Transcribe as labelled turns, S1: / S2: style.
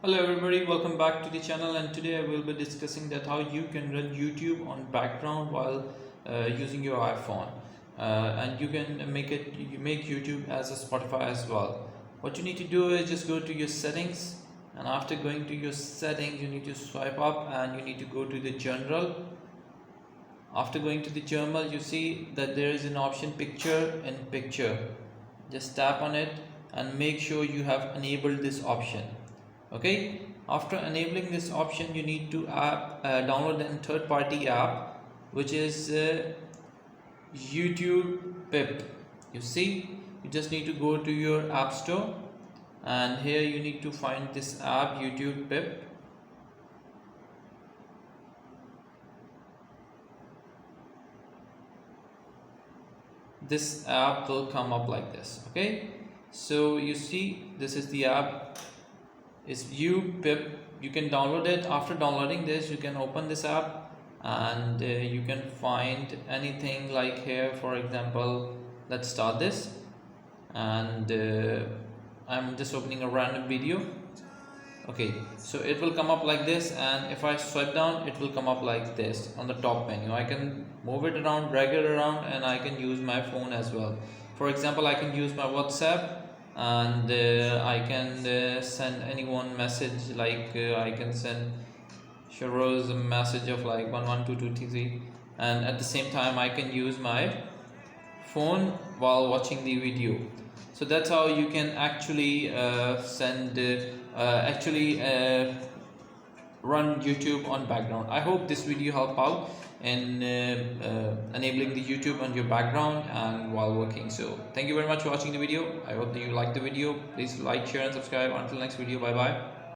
S1: Hello everybody, welcome back to the channel, and today I will be discussing that how you can run YouTube on background while using your iPhone, and you can make YouTube as a Spotify as well. What you need to do is just go to your settings, and after going to your settings you need to swipe up and you need to go to the general. After going to the general, you see that there is an option picture in picture. Just tap on it and make sure you have enabled this option. Okay, after enabling this option you need to download a third-party app, which is YouTube Pip. You see, you just need to go to your app store, and here you need to find this app, YouTube Pip. This app will come up like this. Okay, so you see this is the app, is Pip. You can download it. After downloading this, you can open this app and you can find anything like here. For example, let's start this, and I'm just opening a random video. Okay, so it will come up like this, and if I swipe down it will come up like this on the top menu. I can move it around, drag it around, and I can use my phone as well. For example, I can use my WhatsApp, and I can send anyone message, like I can send Sharoz a message of like 11223, and at the same time I can use my phone while watching the video. So that's how you can actually run YouTube on background. I hope this video helped out in enabling the YouTube on your background and while working. So thank you very much for watching the video. I hope that you liked the video. Please like, share and subscribe. Until next video, bye bye.